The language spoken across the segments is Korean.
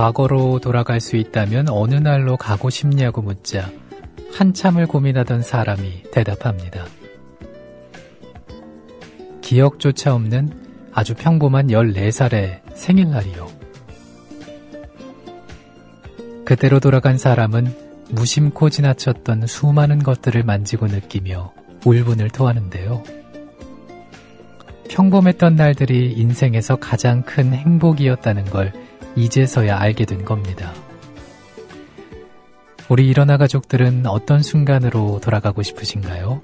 과거로 돌아갈 수 있다면 어느 날로 가고 싶냐고 묻자 한참을 고민하던 사람이 대답합니다. 기억조차 없는 아주 평범한 14살의 생일날이요. 그때로 돌아간 사람은 무심코 지나쳤던 수많은 것들을 만지고 느끼며 울분을 토하는데요. 평범했던 날들이 인생에서 가장 큰 행복이었다는 걸 이제서야 알게 된 겁니다. 우리 일어나 가족들은 어떤 순간으로 돌아가고 싶으신가요?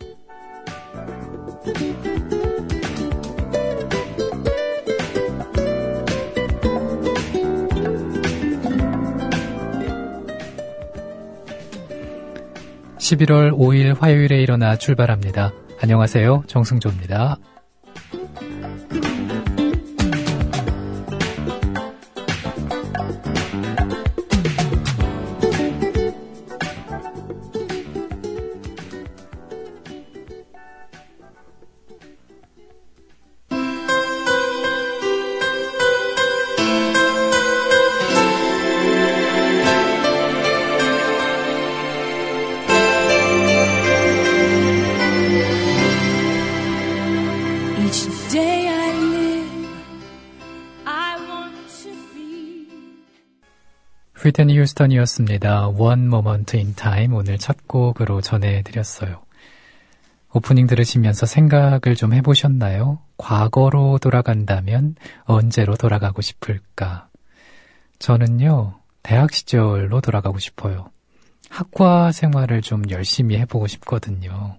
(11월 5일) 화요일에 일어나 출발합니다. 안녕하세요, 정승조입니다. 휘트니 휴스턴이었습니다. One Moment in Time, 오늘 첫 곡으로 전해드렸어요. 오프닝 들으시면서 생각을 좀 해보셨나요? 과거로 돌아간다면 언제로 돌아가고 싶을까? 저는요, 대학 시절로 돌아가고 싶어요. 학과 생활을 좀 열심히 해보고 싶거든요.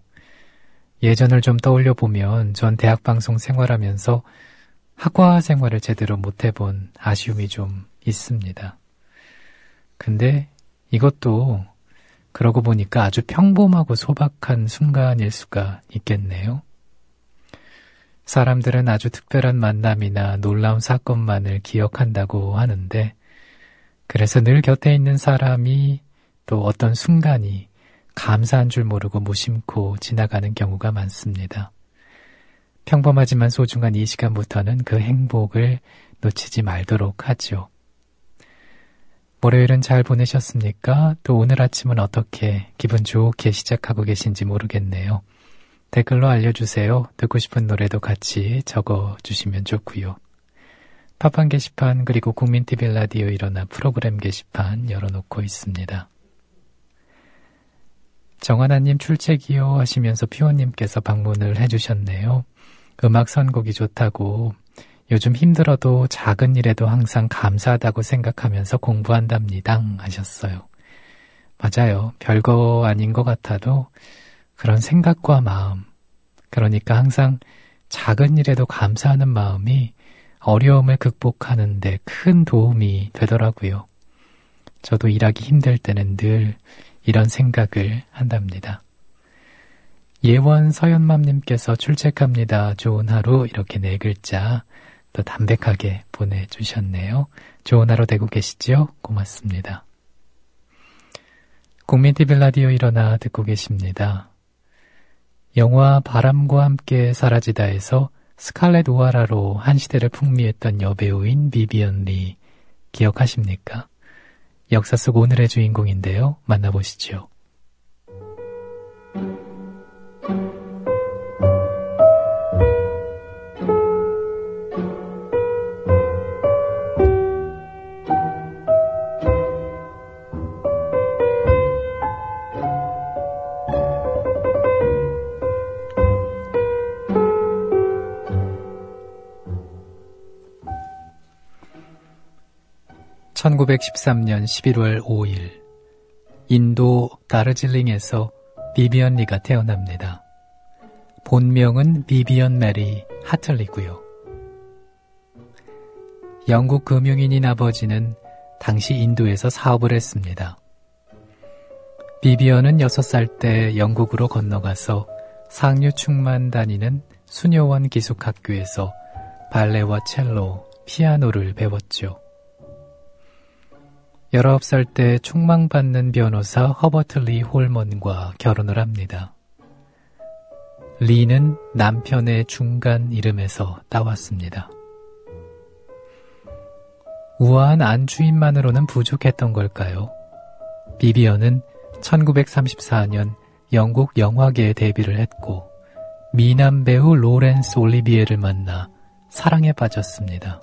예전을 좀 떠올려보면 전 대학 방송 생활하면서 학과 생활을 제대로 못 해본 아쉬움이 좀 있습니다. 근데 이것도 그러고 보니까 아주 평범하고 소박한 순간일 수가 있겠네요. 사람들은 아주 특별한 만남이나 놀라운 사건만을 기억한다고 하는데, 그래서 늘 곁에 있는 사람이 또 어떤 순간이 감사한 줄 모르고 무심코 지나가는 경우가 많습니다. 평범하지만 소중한 이 시간부터는 그 행복을 놓치지 말도록 하죠. 월요일은 잘 보내셨습니까? 또 오늘 아침은 어떻게 기분 좋게 시작하고 계신지 모르겠네요. 댓글로 알려주세요. 듣고 싶은 노래도 같이 적어주시면 좋고요. 팝판 게시판 그리고 국민TV 라디오 일어나 프로그램 게시판 열어놓고 있습니다. 정하나님 출첵이요 하시면서 피원님께서 방문을 해주셨네요. 음악 선곡이 좋다고, 요즘 힘들어도 작은 일에도 항상 감사하다고 생각하면서 공부한답니다 하셨어요. 맞아요. 별거 아닌 것 같아도 그런 생각과 마음, 그러니까 항상 작은 일에도 감사하는 마음이 어려움을 극복하는 데 큰 도움이 되더라고요. 저도 일하기 힘들 때는 늘 이런 생각을 한답니다. 예원 서연맘님께서 출첵합니다. 좋은 하루, 이렇게 4글자 또 담백하게 보내주셨네요. 좋은 하루 되고 계시죠? 고맙습니다. 국민TV 라디오 일어나 듣고 계십니다. 영화 바람과 함께 사라지다에서 스칼렛 오하라로 한 시대를 풍미했던 여배우인 비비언 리 기억하십니까? 역사 속 오늘의 주인공인데요. 만나보시죠. (1913년 11월 5일) 인도 다르질링에서 비비언 리가 태어납니다. 본명은 비비언 메리 하틀리고요. 영국 금융인인 아버지는 당시 인도에서 사업을 했습니다. 비비언은 6살 때 영국으로 건너가서 상류충만 다니는 수녀원 기숙학교에서 발레와 첼로, 피아노를 배웠죠. 19살 때 충망받는 변호사 허버트 리 홀먼과 결혼을 합니다. 리는 남편의 중간 이름에서 따왔습니다. 우아한 안주인만으로는 부족했던 걸까요? 비비언은 1934년 영국 영화계에 데뷔를 했고 미남 배우 로렌스 올리비에를 만나 사랑에 빠졌습니다.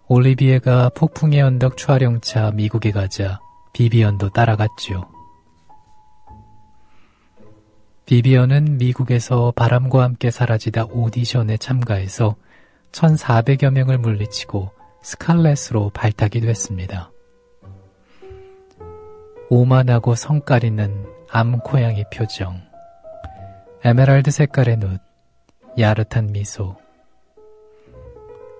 올리비에가 폭풍의 언덕 촬영차 미국에 가자 비비언도 따라갔죠. 비비언은 미국에서 바람과 함께 사라지다 오디션에 참가해서 1,400여 명을 물리치고 스칼렛으로 발탁이 됐습니다. 오만하고 성깔 있는 암고양이 표정, 에메랄드 색깔의 눈, 야릇한 미소.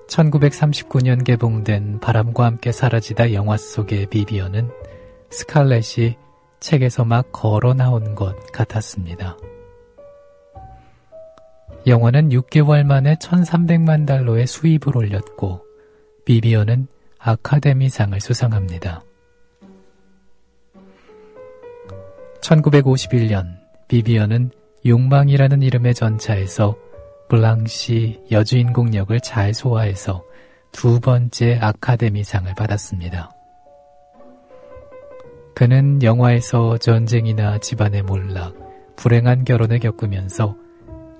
1939년 개봉된 바람과 함께 사라지다 영화 속의 비비언은 스칼렛이 책에서 막 걸어 나온 것 같았습니다. 영화는 6개월 만에 1,300만 달러의 수입을 올렸고 비비언은 아카데미상을 수상합니다. 1951년 비비언은 욕망이라는 이름의 전차에서 블랑시 여주인공 역을 잘 소화해서 2번째 아카데미상을 받았습니다. 그는 영화에서 전쟁이나 집안의 몰락, 불행한 결혼을 겪으면서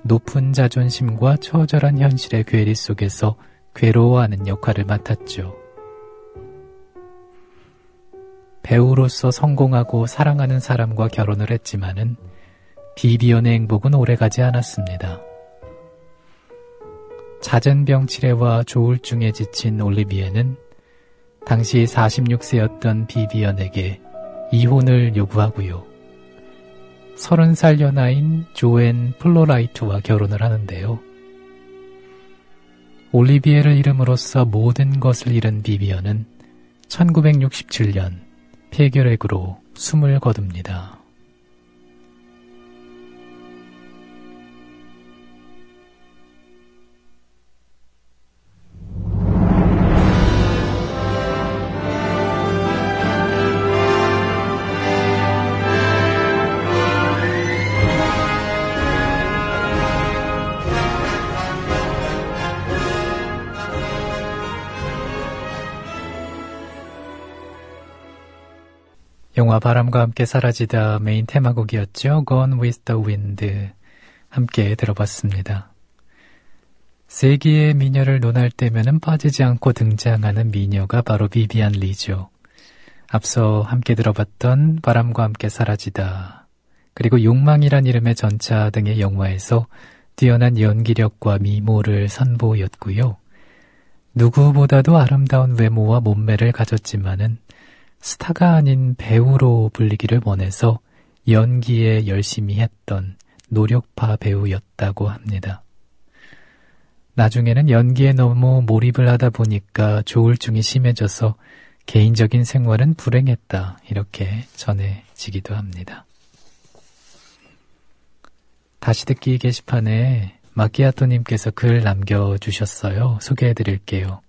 높은 자존심과 처절한 현실의 괴리 속에서 괴로워하는 역할을 맡았죠. 배우로서 성공하고 사랑하는 사람과 결혼을 했지만은 비비언의 행복은 오래가지 않았습니다. 잦은 병치레와 조울증에 지친 올리비에는 당시 46세였던 비비언에게 이혼을 요구하고요. 30살 연하인 조앤 플로라이트와 결혼을 하는데요. 올리비에를 잃음으로써 모든 것을 잃은 비비언은 1967년 폐결핵으로 숨을 거둡니다. 영화 바람과 함께 사라지다 메인 테마곡이었죠. Gone with the Wind 함께 들어봤습니다. 세기의 미녀를 논할 때면은 빠지지 않고 등장하는 미녀가 바로 비비안 리죠. 앞서 함께 들어봤던 바람과 함께 사라지다 그리고 욕망이란 이름의 전차 등의 영화에서 뛰어난 연기력과 미모를 선보였고요. 누구보다도 아름다운 외모와 몸매를 가졌지만은 스타가 아닌 배우로 불리기를 원해서 연기에 열심히 했던 노력파 배우였다고 합니다. 나중에는 연기에 너무 몰입을 하다 보니까 조울증이 심해져서 개인적인 생활은 불행했다 이렇게 전해지기도 합니다. 다시 듣기 게시판에 마키아토님께서 글 남겨주셨어요. 소개해드릴게요.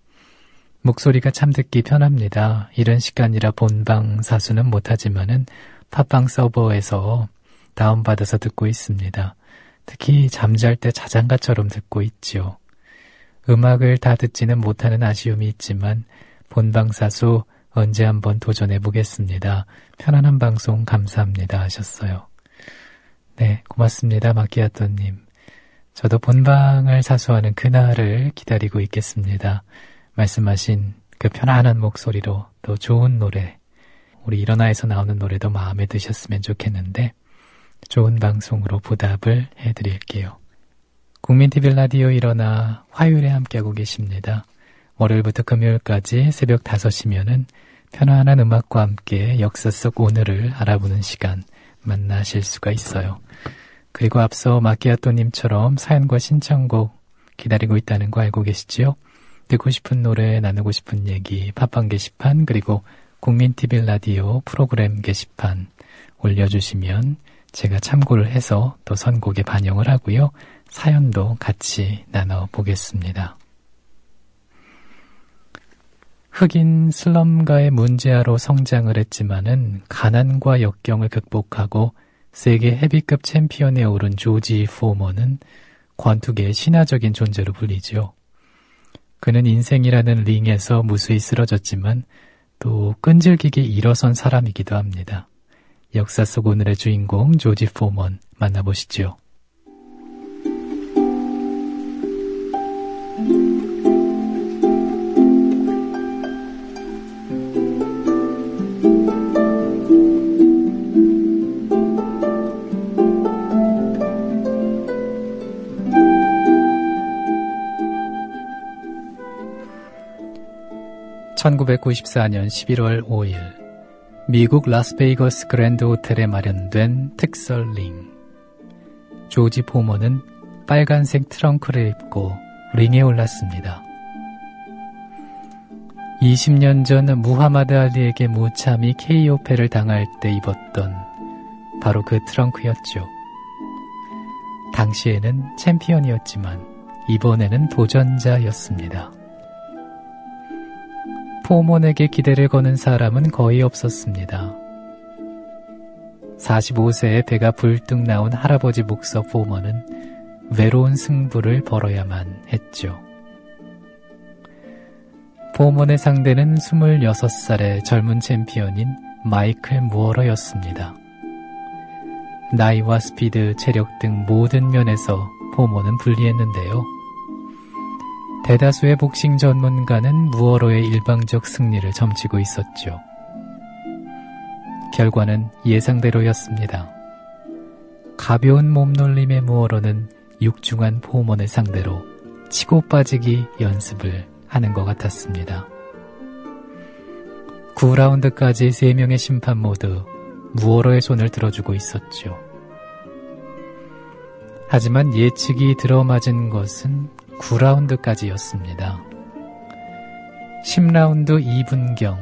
목소리가 참 듣기 편합니다. 이런 시간이라 본방 사수는 못하지만은 팟빵 서버에서 다운받아서 듣고 있습니다. 특히 잠잘 때 자장가처럼 듣고 있죠. 음악을 다 듣지는 못하는 아쉬움이 있지만 본방 사수 언제 한번 도전해 보겠습니다. 편안한 방송 감사합니다 하셨어요. 네, 고맙습니다. 마키아토님. 저도 본방을 사수하는 그날을 기다리고 있겠습니다. 말씀하신 그 편안한 목소리로 또 좋은 노래, 우리 일어나에서 나오는 노래도 마음에 드셨으면 좋겠는데 좋은 방송으로 보답을 해드릴게요. 국민TV 라디오 일어나 화요일에 함께하고 계십니다. 월요일부터 금요일까지 새벽 5시면은 편안한 음악과 함께 역사 속 오늘을 알아보는 시간 만나실 수가 있어요. 그리고 앞서 마키아토님처럼 사연과 신청곡 기다리고 있다는 거 알고 계시지요? 듣고 싶은 노래, 나누고 싶은 얘기, 팟빵 게시판, 그리고 국민TV 라디오 프로그램 게시판 올려주시면 제가 참고를 해서 또 선곡에 반영을 하고요. 사연도 같이 나눠보겠습니다. 흑인 슬럼가의 문제아로 성장을 했지만은 가난과 역경을 극복하고 세계 헤비급 챔피언에 오른 조지 포머는 권투계의 신화적인 존재로 불리죠. 그는 인생이라는 링에서 무수히 쓰러졌지만 또 끈질기게 일어선 사람이기도 합니다. 역사 속 오늘의 주인공 조지 포먼 만나보시죠. 1994년 11월 5일 미국 라스베이거스 그랜드 호텔에 마련된 특설 링. 조지 포먼은 빨간색 트렁크를 입고 링에 올랐습니다. 20년 전 무하마드 알리에게 무참히 KO패를 당할 때 입었던 바로 그 트렁크였죠. 당시에는 챔피언이었지만 이번에는 도전자였습니다. 포먼에게 기대를 거는 사람은 거의 없었습니다. 45세에 배가 불뚝 나온 할아버지 목서 포먼은 외로운 승부를 벌어야만 했죠. 포먼의 상대는 26살의 젊은 챔피언인 마이클 무어러였습니다. 나이와 스피드, 체력 등 모든 면에서 포먼은 불리했는데요. 대다수의 복싱 전문가는 무어러의 일방적 승리를 점치고 있었죠. 결과는 예상대로였습니다. 가벼운 몸놀림의 무어러는 육중한 포먼을 상대로 치고 빠지기 연습을 하는 것 같았습니다. 9라운드까지 3명의 심판 모두 무어러의 손을 들어주고 있었죠. 하지만 예측이 들어맞은 것은 9라운드까지였습니다. 10라운드 2분경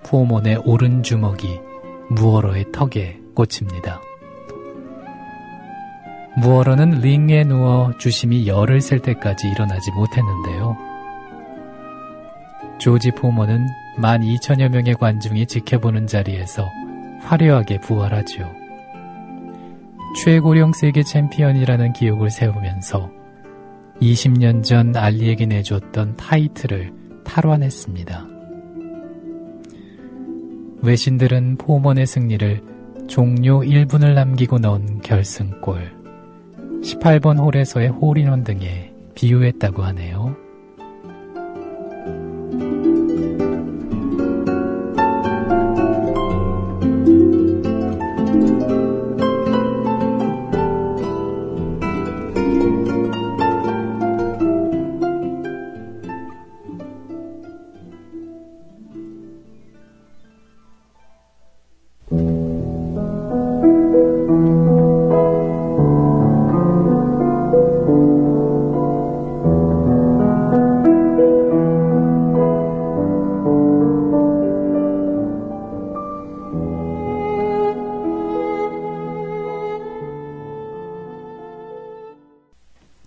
포먼의 오른 주먹이 무어러의 턱에 꽂힙니다. 무어러는 링에 누워 주심이 열을 셀 때까지 일어나지 못했는데요. 조지 포먼은 12,000여 명의 관중이 지켜보는 자리에서 화려하게 부활하죠. 최고령 세계 챔피언이라는 기록을 세우면서 20년 전 알리에게 내줬던 타이틀을 탈환했습니다. 외신들은 포먼의 승리를 종료 1분을 남기고 넣은 결승골, 18번 홀에서의 홀인원 등에 비유했다고 하네요.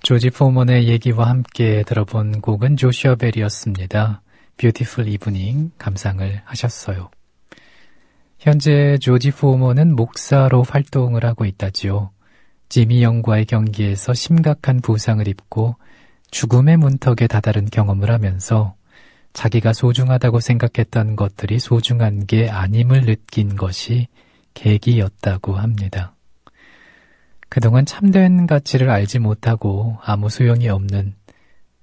조지 포먼의 얘기와 함께 들어본 곡은 조슈아 벨이었습니다. Beautiful Evening 감상을 하셨어요. 현재 조지 포먼은 목사로 활동을 하고 있다지요. 지미 영과의 경기에서 심각한 부상을 입고 죽음의 문턱에 다다른 경험을 하면서 자기가 소중하다고 생각했던 것들이 소중한 게 아님을 느낀 것이 계기였다고 합니다. 그동안 참된 가치를 알지 못하고 아무 소용이 없는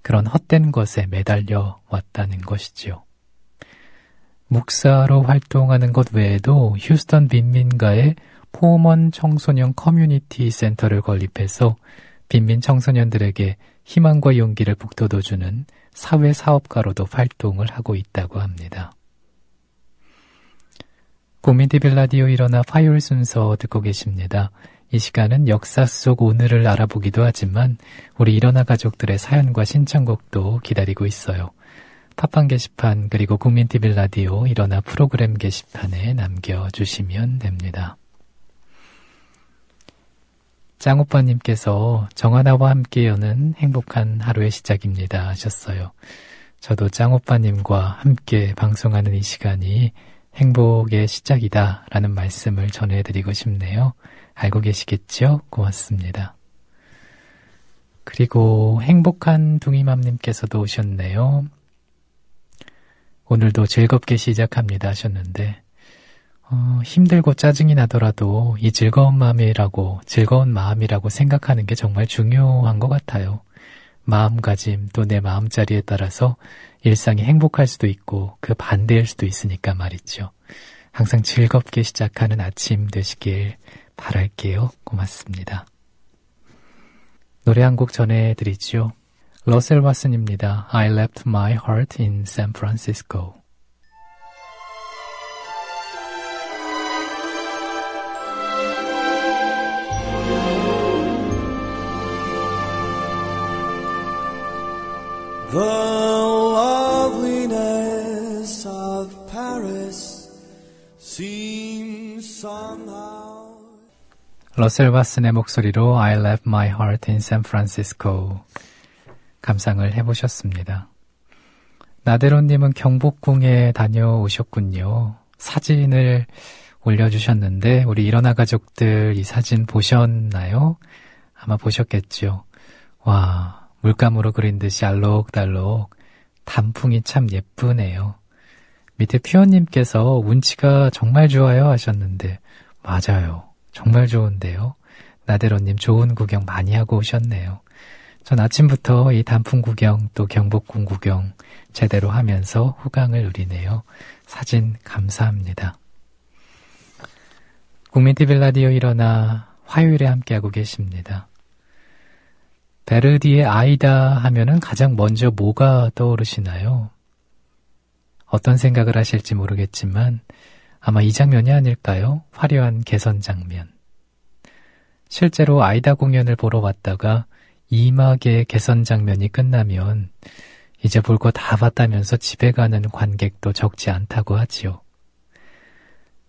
그런 헛된 것에 매달려 왔다는 것이지요. 목사로 활동하는 것 외에도 휴스턴 빈민가에 포먼 청소년 커뮤니티 센터를 건립해서 빈민 청소년들에게 희망과 용기를 북돋워주는 사회사업가로도 활동을 하고 있다고 합니다. 국민TV 라디오 일어나 화요일 순서 듣고 계십니다. 이 시간은 역사 속 오늘을 알아보기도 하지만 우리 일어나 가족들의 사연과 신청곡도 기다리고 있어요. 팟빵 게시판 그리고 국민TV 라디오 일어나 프로그램 게시판에 남겨주시면 됩니다. 짱오빠님께서 정하나와 함께 여는 행복한 하루의 시작입니다 하셨어요. 저도 짱오빠님과 함께 방송하는 이 시간이 행복의 시작이다 라는 말씀을 전해드리고 싶네요. 알고 계시겠죠? 고맙습니다. 그리고 행복한 둥이맘님께서도 오셨네요. 오늘도 즐겁게 시작합니다 하셨는데 힘들고 짜증이 나더라도 이 즐거운 마음이라고 생각하는 게 정말 중요한 것 같아요. 마음가짐 또 내 마음자리에 따라서 일상이 행복할 수도 있고 그 반대일 수도 있으니까 말이죠. 항상 즐겁게 시작하는 아침 되시길 바랄게요. 고맙습니다. 노래 한 곡 전해드리죠. 러셀 왓슨입니다. I left my heart in San Francisco. The loveliness of Paris seems somehow. 러셀 왓슨의 목소리로 I left my heart in San Francisco 감상을 해보셨습니다. 나대로님은 경복궁에 다녀오셨군요. 사진을 올려주셨는데 우리 일어나 가족들 이 사진 보셨나요? 아마 보셨겠죠. 와, 물감으로 그린 듯이 알록달록 단풍이 참 예쁘네요. 밑에 퓨어님께서 운치가 정말 좋아요 하셨는데 맞아요. 정말 좋은데요. 나대로님 좋은 구경 많이 하고 오셨네요. 전 아침부터 이 단풍 구경 또 경복궁 구경 제대로 하면서 후광을 누리네요. 사진 감사합니다. 국민TV 라디오 일어나 화요일에 함께하고 계십니다. 베르디의 아이다 하면은 가장 먼저 뭐가 떠오르시나요? 어떤 생각을 하실지 모르겠지만 아마 이 장면이 아닐까요? 화려한 개선 장면. 실제로 아이다 공연을 보러 왔다가 2막의 개선 장면이 끝나면 이제 볼 거 다 봤다면서 집에 가는 관객도 적지 않다고 하지요.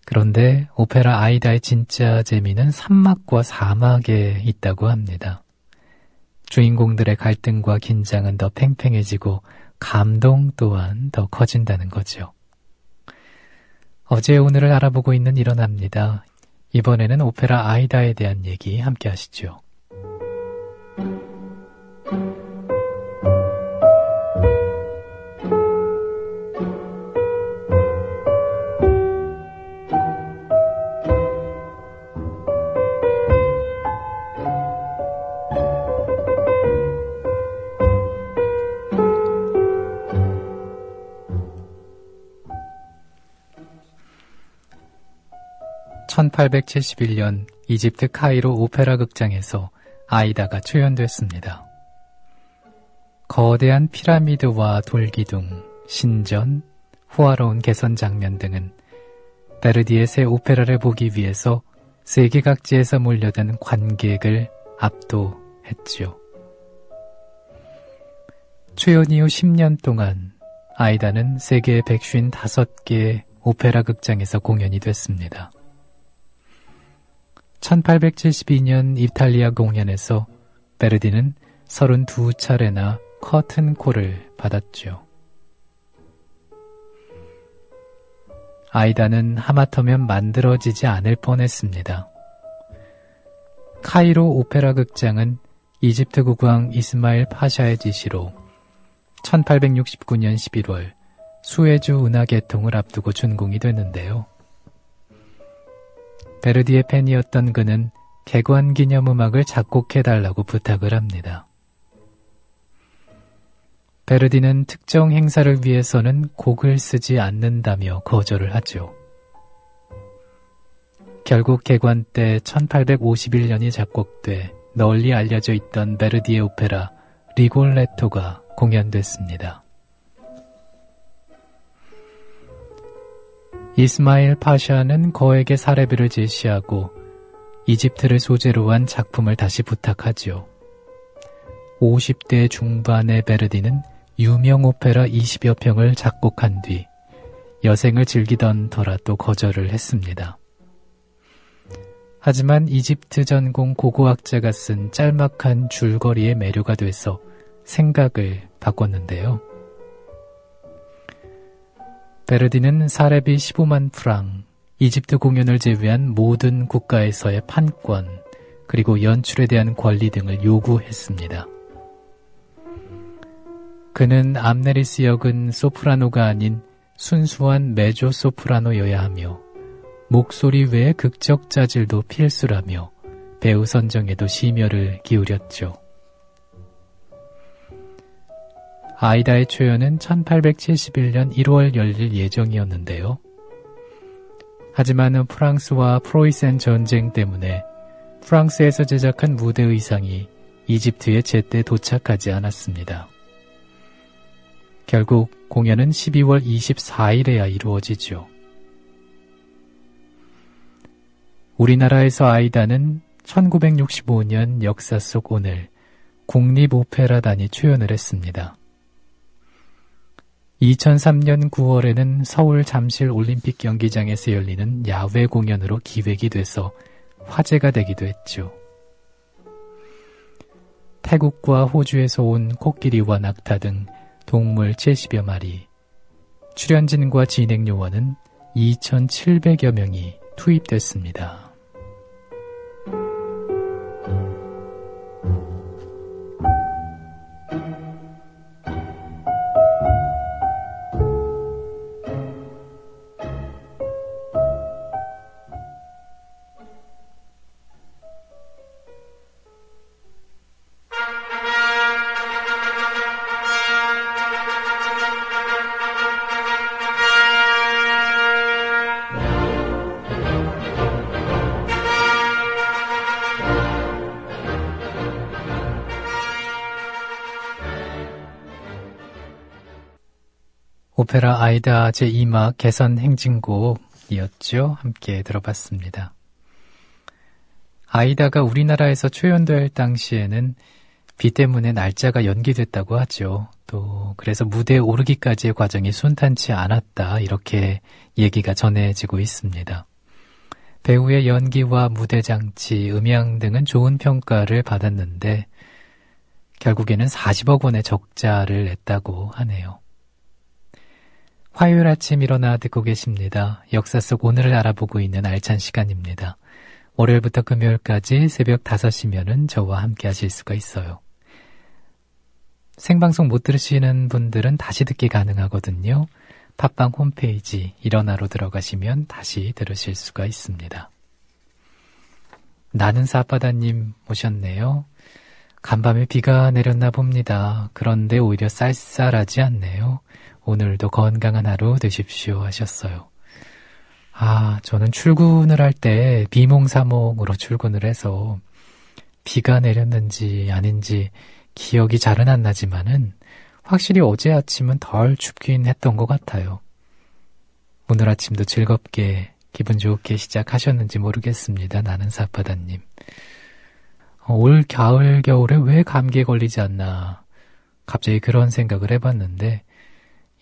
그런데 오페라 아이다의 진짜 재미는 3막과 4막에 있다고 합니다. 주인공들의 갈등과 긴장은 더 팽팽해지고 감동 또한 더 커진다는 거죠. 어제 오늘을 알아보고 있는 일어납니다. 이번에는 오페라 아이다에 대한 얘기 함께 하시죠. 1871년 이집트 카이로 오페라 극장에서 아이다가 초연됐습니다. 거대한 피라미드와 돌기둥, 신전, 호화로운 개선 장면 등은 베르디의 새 오페라를 보기 위해서 세계 각지에서 몰려든 관객을 압도했죠. 초연 이후 10년 동안 아이다는 세계 155개 오페라 극장에서 공연이 됐습니다. 1872년 이탈리아 공연에서 베르디는 32차례나 커튼콜을 받았죠. 아이다는 하마터면 만들어지지 않을 뻔했습니다. 카이로 오페라 극장은 이집트 국왕 이스마일 파샤의 지시로 1869년 11월 수에즈 운하 개통을 앞두고 준공이 됐는데요. 베르디의 팬이었던 그는 개관 기념음악을 작곡해달라고 부탁을 합니다. 베르디는 특정 행사를 위해서는 곡을 쓰지 않는다며 거절을 하죠. 결국 개관 때 1851년이 작곡돼 널리 알려져 있던 베르디의 오페라 리골레토가 공연됐습니다. 이스마일 파샤는 거액의 사례비를 제시하고 이집트를 소재로 한 작품을 다시 부탁하죠. 50대 중반의 베르디는 유명 오페라 20여 편을 작곡한 뒤 여생을 즐기던 터라 또 거절을 했습니다. 하지만 이집트 전공 고고학자가 쓴 짤막한 줄거리의 매료가 돼서 생각을 바꿨는데요. 베르디는 사례비 15만 프랑, 이집트 공연을 제외한 모든 국가에서의 판권, 그리고 연출에 대한 권리 등을 요구했습니다. 그는 암네리스 역은 소프라노가 아닌 순수한 메조 소프라노여야 하며 목소리 외의 극적 자질도 필수라며 배우 선정에도 심혈을 기울였죠. 아이다의 초연은 1871년 1월 열릴 예정이었는데요. 하지만 프랑스와 프로이센 전쟁 때문에 프랑스에서 제작한 무대 의상이 이집트에 제때 도착하지 않았습니다. 결국 공연은 12월 24일에야 이루어지죠. 우리나라에서 아이다는 1965년 역사 속 오늘 국립오페라단이 초연을 했습니다. 2003년 9월에는 서울 잠실 올림픽 경기장에서 열리는 야외 공연으로 기획이 돼서 화제가 되기도 했죠. 태국과 호주에서 온 코끼리와 낙타 등 동물 70여 마리, 출연진과 진행 요원은 2,700여 명이 투입됐습니다. 오페라 아이다 제2막 개선 행진곡이었죠. 함께 들어봤습니다. 아이다가 우리나라에서 초연될 당시에는 비 때문에 날짜가 연기됐다고 하죠. 또 그래서 무대에 오르기까지의 과정이 순탄치 않았다, 이렇게 얘기가 전해지고 있습니다. 배우의 연기와 무대 장치, 음향 등은 좋은 평가를 받았는데 결국에는 40억 원의 적자를 냈다고 하네요. 화요일 아침 일어나 듣고 계십니다. 역사 속 오늘을 알아보고 있는 알찬 시간입니다. 월요일부터 금요일까지 새벽 5시면은 저와 함께 하실 수가 있어요. 생방송 못 들으시는 분들은 다시 듣기 가능하거든요. 팟빵 홈페이지 일어나로 들어가시면 다시 들으실 수가 있습니다. 나는 사바다님 오셨네요. 간밤에 비가 내렸나 봅니다. 그런데 오히려 쌀쌀하지 않네요. 오늘도 건강한 하루 되십시오 하셨어요. 저는 출근을 할 때 비몽사몽으로 출근을 해서 비가 내렸는지 아닌지 기억이 잘은 안 나지만은 확실히 어제 아침은 덜 춥긴 했던 것 같아요. 오늘 아침도 즐겁게 기분 좋게 시작하셨는지 모르겠습니다. 나는 사바다님. 올 가을 겨울에 왜 감기에 걸리지 않나 갑자기 그런 생각을 해봤는데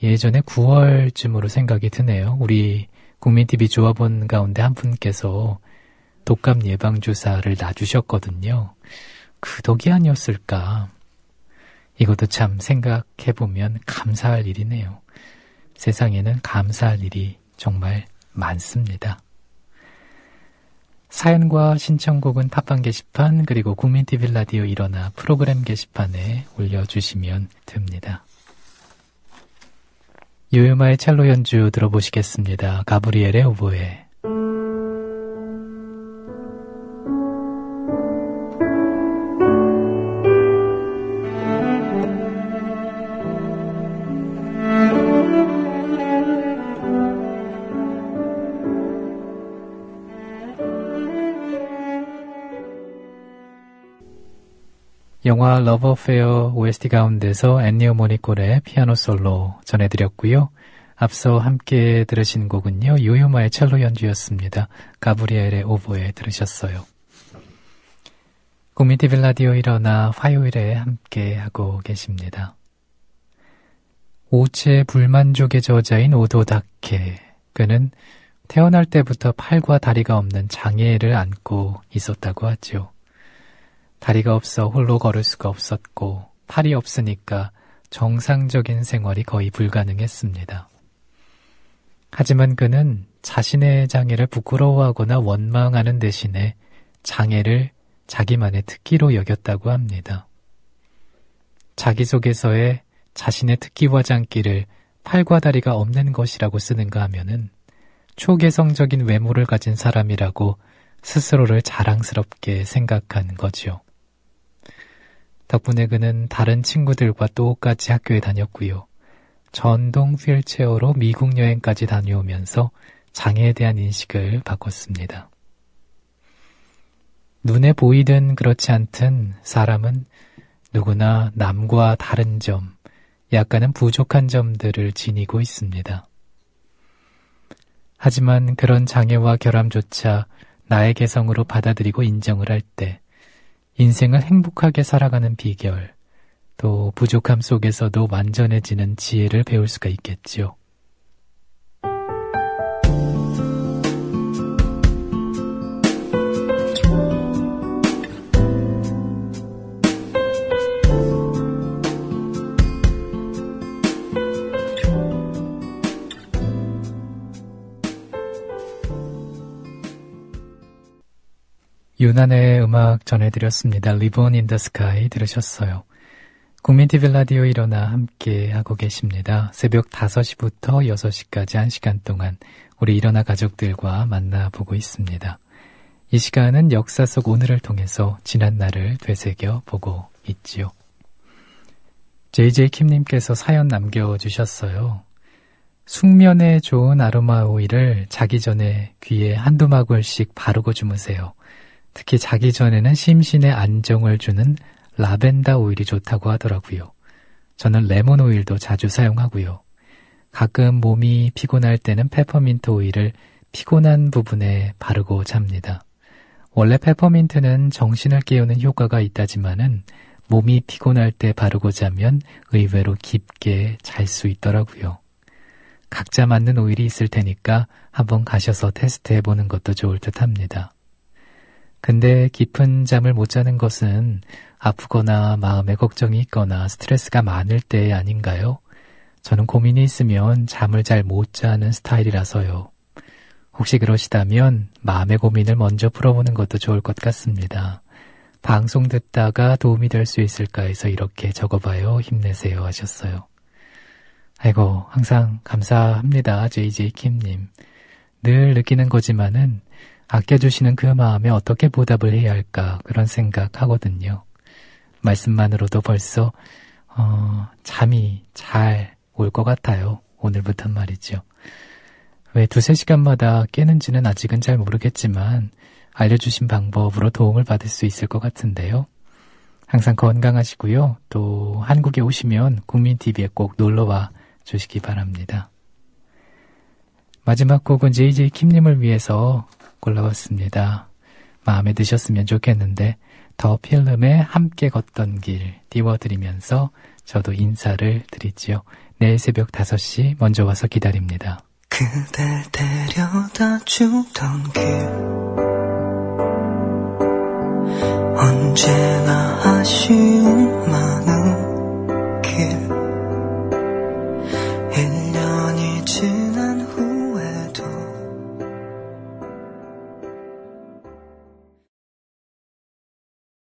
예전에 9월쯤으로 생각이 드네요. 우리 국민TV 조합원 가운데 한 분께서 독감 예방주사를 놔주셨거든요. 그 덕이 아니었을까. 이것도 참 생각해보면 감사할 일이네요. 세상에는 감사할 일이 정말 많습니다. 사연과 신청곡은 팟빵 게시판 그리고 국민TV 라디오 일어나 프로그램 게시판에 올려주시면 됩니다. 요요마의 첼로 연주 들어보시겠습니다. 가브리엘의 오보에. 영화 러브 어페어 OST 가운데서 엔니오 모리콘의 피아노 솔로 전해드렸고요. 앞서 함께 들으신 곡은요. 요요마의 첼로 연주였습니다. 가브리엘의 오보에 들으셨어요. 국민TV 라디오 일어나 화요일에 함께 하고 계십니다. 오체 불만족의 저자인 오도다케. 그는 태어날 때부터 팔과 다리가 없는 장애를 안고 있었다고 하죠. 다리가 없어 홀로 걸을 수가 없었고 팔이 없으니까 정상적인 생활이 거의 불가능했습니다. 하지만 그는 자신의 장애를 부끄러워하거나 원망하는 대신에 장애를 자기만의 특기로 여겼다고 합니다. 자기소개서에 자신의 특기와 장기를 팔과 다리가 없는 것이라고 쓰는가 하면은 초개성적인 외모를 가진 사람이라고 스스로를 자랑스럽게 생각한 거지요. 덕분에 그는 다른 친구들과 똑같이 학교에 다녔고요. 전동 휠체어로 미국 여행까지 다녀오면서 장애에 대한 인식을 바꿨습니다. 눈에 보이든 그렇지 않든 사람은 누구나 남과 다른 점, 약간은 부족한 점들을 지니고 있습니다. 하지만 그런 장애와 결함조차 나의 개성으로 받아들이고 인정을 할 때 인생을 행복하게 살아가는 비결, 또 부족함 속에서도 완전해지는 지혜를 배울 수가 있겠죠. 윤한의 음악 전해드렸습니다. Live on in the Sky 들으셨어요. 국민TV 라디오 일어나 함께 하고 계십니다. 새벽 5시부터 6시까지 1시간 동안 우리 일어나 가족들과 만나보고 있습니다. 이 시간은 역사 속 오늘을 통해서 지난 날을 되새겨 보고 있지요. JJ 킴님께서 사연 남겨주셨어요. 숙면에 좋은 아로마 오일을 자기 전에 귀에 한두 마굴씩 바르고 주무세요. 특히 자기 전에는 심신에 안정을 주는 라벤더 오일이 좋다고 하더라고요. 저는 레몬 오일도 자주 사용하고요. 가끔 몸이 피곤할 때는 페퍼민트 오일을 피곤한 부분에 바르고 잡니다. 원래 페퍼민트는 정신을 깨우는 효과가 있다지만은 몸이 피곤할 때 바르고 자면 의외로 깊게 잘 수 있더라고요. 각자 맞는 오일이 있을 테니까 한번 가셔서 테스트해보는 것도 좋을 듯 합니다. 근데 깊은 잠을 못 자는 것은 아프거나 마음에 걱정이 있거나 스트레스가 많을 때 아닌가요? 저는 고민이 있으면 잠을 잘 못 자는 스타일이라서요. 혹시 그러시다면 마음의 고민을 먼저 풀어보는 것도 좋을 것 같습니다. 방송 듣다가 도움이 될 수 있을까 해서 이렇게 적어봐요. 힘내세요 하셨어요. 아이고, 항상 감사합니다. JJ 킴님. 늘 느끼는 거지만은 아껴주시는 그 마음에 어떻게 보답을 해야 할까 그런 생각하거든요. 말씀만으로도 벌써 잠이 잘 올 것 같아요. 오늘부터 말이죠. 왜 2-3시간마다 깨는지는 아직은 잘 모르겠지만 알려주신 방법으로 도움을 받을 수 있을 것 같은데요. 항상 건강하시고요. 또 한국에 오시면 국민TV에 꼭 놀러와 주시기 바랍니다. 마지막 곡은 JJ 킴님을 위해서 골라왔습니다. 마음에 드셨으면 좋겠는데 더 필름의 함께 걷던 길 띄워드리면서 저도 인사를 드리지요. 내일 새벽 5시 먼저 와서 기다립니다. 그댈 데려다 주던 길 언제나 아쉬운